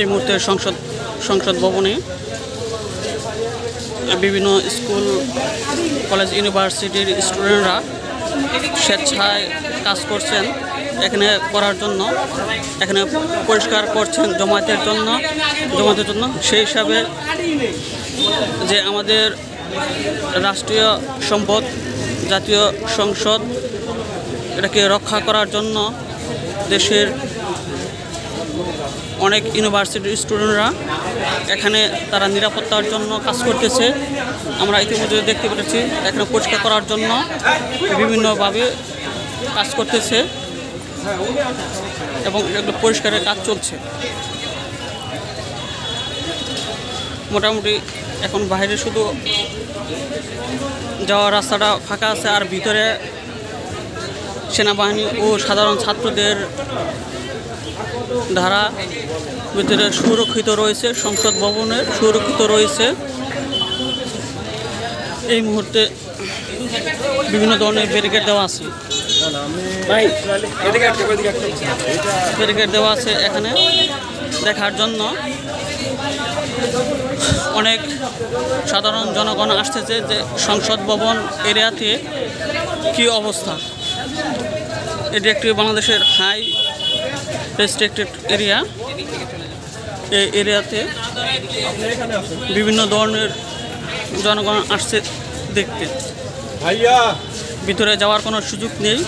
এই মুহূর্তে সংসদ ভবনে বিভিন্ন স্কুল কলেজ ইউনিভার্সিটির স্টুডেন্টরা স্বেচ্ছায় কাজ করছেন এখানে করার জন্য, এখানে পরিষ্কার করছেন জমায়েতের জন্য। সেই হিসাবে যে আমাদের রাষ্ট্রীয় সম্পদ জাতীয় সংসদ এটাকে রক্ষা করার জন্য দেশের অনেক ইউনিভার্সিটির স্টুডেন্টরা এখানে তারা নিরাপত্তার জন্য কাজ করতেছে। আমরা ইতিমধ্যে দেখতে পেরেছি এখানে পরিষ্কার করার জন্য বিভিন্নভাবে কাজ করতেছে এবং এগুলো পরিষ্কারের কাজ চলছে। মোটামুটি এখন বাইরে শুধু যাওয়ার রাস্তাটা ফাঁকা আছে, আর ভিতরে সেনাবাহিনী ও সাধারণ ছাত্রদের ধারা ভিতরে সুরক্ষিত রয়েছে, সংসদ ভবনের সুরক্ষিত রয়েছে। এই মুহূর্তে বিভিন্ন ধরনের ব্যারিকেড দেওয়া আছে, এখানে দেখার জন্য অনেক সাধারণ জনগণ আসতেছে যে সংসদ ভবন এরিয়াতে কি অবস্থা। এটি একটি বাংলাদেশের হাই রেস্ট্রিক্টেড এরিয়া। এই এরিয়াতে বিভিন্ন ধরনের জনগণ আসছে দেখতে, ভিতরে যাওয়ার কোনো সুযোগ নেই।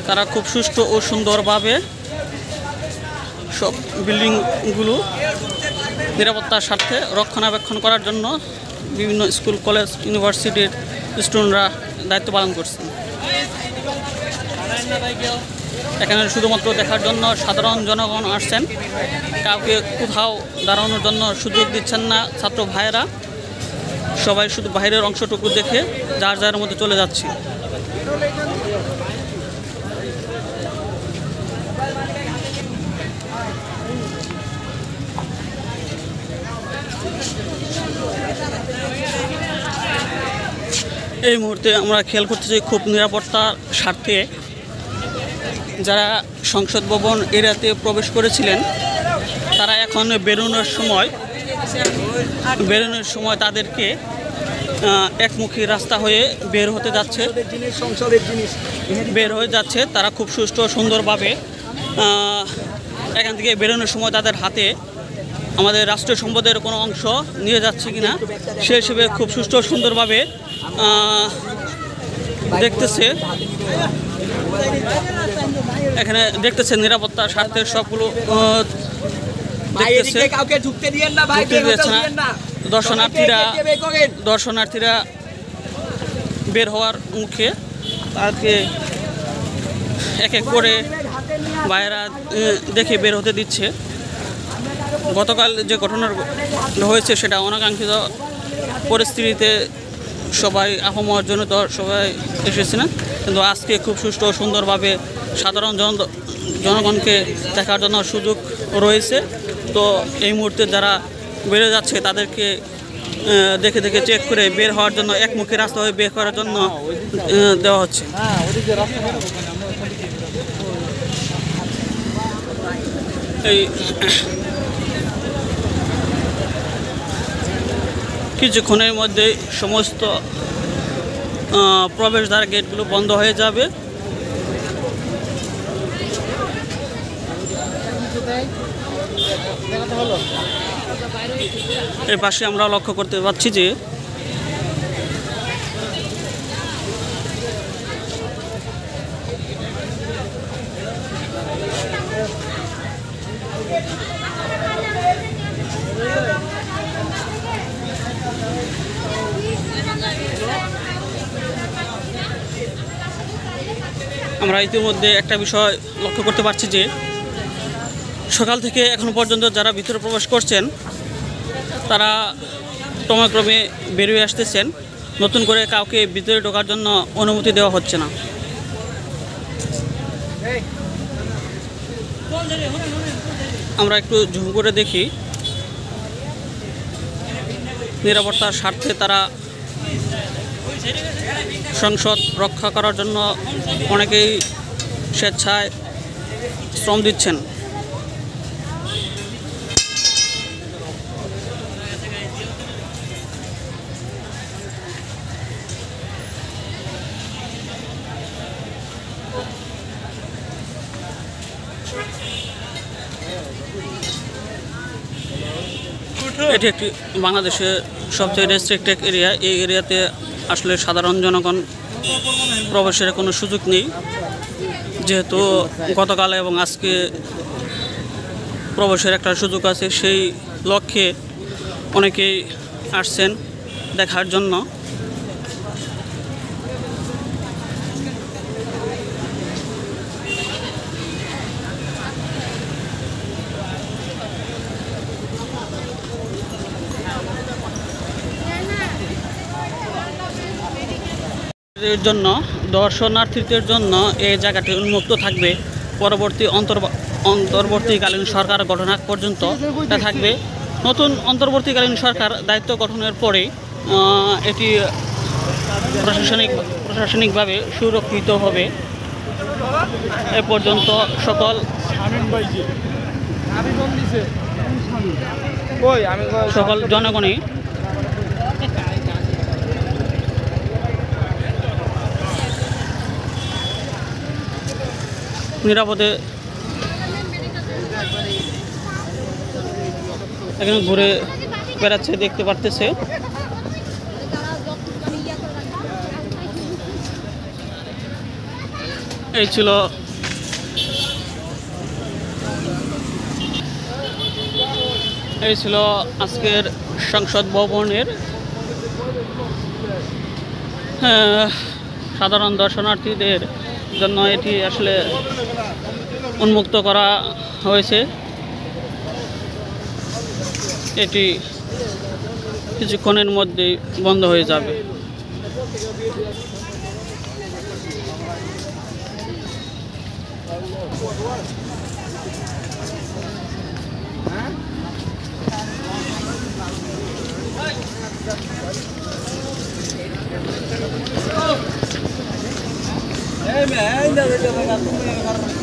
তারা খুব সুষ্ঠু ও সুন্দরভাবে সব বিল্ডিংগুলো নিরাপত্তার স্বার্থে রক্ষণাবেক্ষণ করার জন্য বিভিন্ন স্কুল কলেজ ইউনিভার্সিটির স্টুডেন্টরা দায়িত্ব পালন করছেন। এখানে শুধুমাত্র দেখার জন্য সাধারণ জনগণ আসছেন, কাউকে কোথাও দাঁড়ানোর জন্য সুযোগ দিচ্ছেন না ছাত্র ভাইয়েরা। সবাই শুধু বাইরের অংশটুকু দেখে যার যার মধ্যে চলে যাচ্ছে। এই মুহূর্তে আমরা খেয়াল করতেছি খুব নিরাপত্তার স্বার্থে যারা সংসদ ভবন এরিয়াতে প্রবেশ করেছিলেন তারা এখন বেরোনোর সময় তাদেরকে একমুখী রাস্তা হয়ে বের হয়ে যাচ্ছে। তারা খুব সুষ্ঠু সুন্দরভাবে এখান থেকে বেরোনোর সময় তাদের হাতে আমাদের রাষ্ট্রীয় সম্পদের কোনো অংশ নিয়ে যাচ্ছে কিনা সে হিসেবে খুব সুষ্ঠু সুন্দরভাবে দেখতেছে। এখানে দেখতেছে নিরাপত্তার স্বার্থে সবগুলো দেখতেছে। দর্শনার্থীরা বের হওয়ার মুখে তাকে এক এক করে বাইরা দেখে বের হতে দিচ্ছে। গতকাল যে ঘটনা হয়েছে সেটা অনাকাঙ্ক্ষিত পরিস্থিতিতে সবাই আহ্বানের জন্য তো সবাই এসেছে না, কিন্তু আজকে খুব সুষ্ঠু সুন্দরভাবে সাধারণ জনগণকে দেখার জন্য সুযোগ রয়েছে। তো এই মুহূর্তে যারা বেড়ে যাচ্ছে তাদেরকে দেখে দেখে চেক করে বের হওয়ার জন্য একমুখী রাস্তা হয়ে বের করার জন্য দেওয়া হচ্ছে। এই কিছুক্ষণের মধ্যে সমস্ত প্রবেশদ্বার গেটগুলো বন্ধ হয়ে যাবে। এর পাশে আমরা লক্ষ্য করতে পারছি যে আমরা ইতিমধ্যে একটা বিষয় লক্ষ্য করতে পারছি যে সকাল থেকে এখন পর্যন্ত যারা ভিতরে প্রবেশ করছেন তারা ক্রমে বেরিয়ে আসতেছেন, নতুন করে কাউকে ভিতরে ঢোকার জন্য অনুমতি দেওয়া হচ্ছে না। আমরা একটু ঝুম করে দেখি, নিরাপত্তার স্বার্থে তারা সংসদ রক্ষা করার জন্য অনেকেই স্বেচ্ছায় শ্রম দিচ্ছেন। এটি একটি বাংলাদেশের সবচেয়ে রেস্ট্রিক্টেড এরিয়া। এই এরিয়াতে আসলে সাধারণ জনগণ প্রবেশের কোনো সুযোগ নেই, যেহেতু গতকাল এবং আজকে প্রবেশের একটা সুযোগ আছে। সেই লক্ষ্যে অনেকেই আসছেন দেখার জন্য। জন্য দর্শনার্থীদের জন্য এই জায়গাটি উন্মুক্ত থাকবে। পরবর্তী অন্তর্বর্তীকালীন সরকার গঠন পর্যন্ত এটা থাকবে। অন্তর্বর্তীকালীন সরকার দায়িত্ব গঠনের পরে এটি প্রশাসনিকভাবে সুরক্ষিত হবে। এ পর্যন্ত সকল জনগণই নিরাপদে এখানে ঘুরে বেড়াচ্ছে, দেখতে পারতেছে। এই ছিল আজকের সংসদ ভবনের সাধারণ দর্শনার্থীদের জন্য এটি আসলে উন্মুক্ত করা হয়েছে। এটি কিছুক্ষণের মধ্যেই বন্ধ হয়ে যাবে।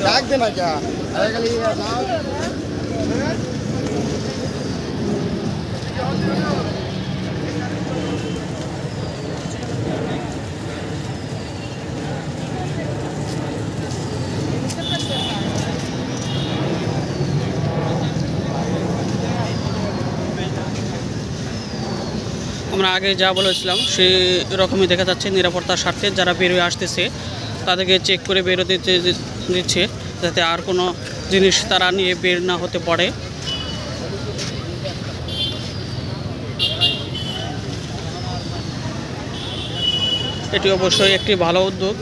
डाक देना क्या আমরা আগে যা বলেছিলাম সেই রকমই দেখা যাচ্ছে। নিরাপত্তার স্বার্থে যারা বেরোয় আসতেছে তাদেরকে চেক করে বেরোতে দিচ্ছে, যাতে আর কোনো জিনিস তারা নিয়ে বের না হতে পারে। এটি অবশ্যই একটি ভালো উদ্যোগ।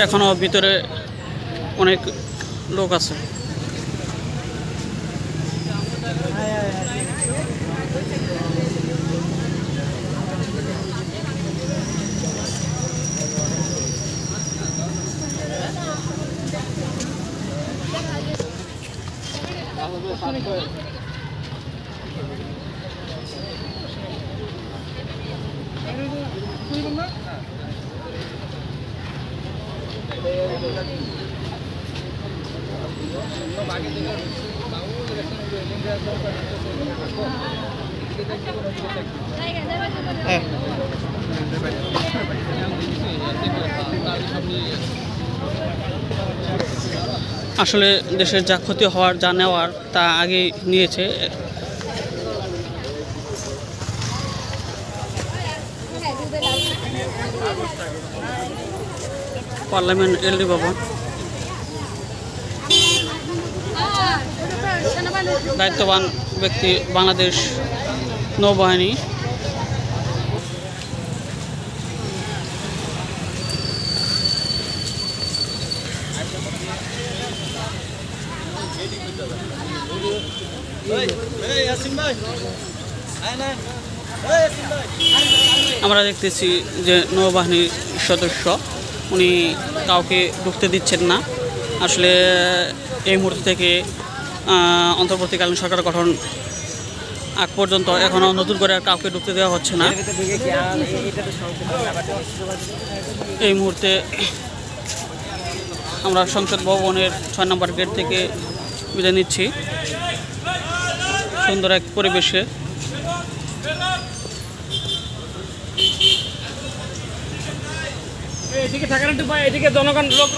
এখনো ভিতরে অনেক লোক আছে। আসলে দেশের যা ক্ষতি হওয়ার, যা নেওয়ার তা আগেই নিয়েছে। পার্লামেন্ট এলডি ভবন, দায়িত্ববান ব্যক্তি বাংলাদেশ নৌবাহিনী। আমরা দেখতেছি যে নৌবাহিনীর সদস্য উনি কাউকে ঢুকতে দিচ্ছেন না। আসলে এই মুহূর্ত থেকে অন্তর্বর্তীকালীন সরকার গঠন আগ পর্যন্ত এখনও নতুন করে আর কাউকে ঢুকতে দেওয়া হচ্ছে না। এই মুহূর্তে আমরা সংসদ ভবনের 6 নম্বর গেট থেকে বিদায় নিচ্ছি সুন্দর এক পরিবেশে। এদিকে থাকেন একটু ভাই, এদিকে জনগণ লোক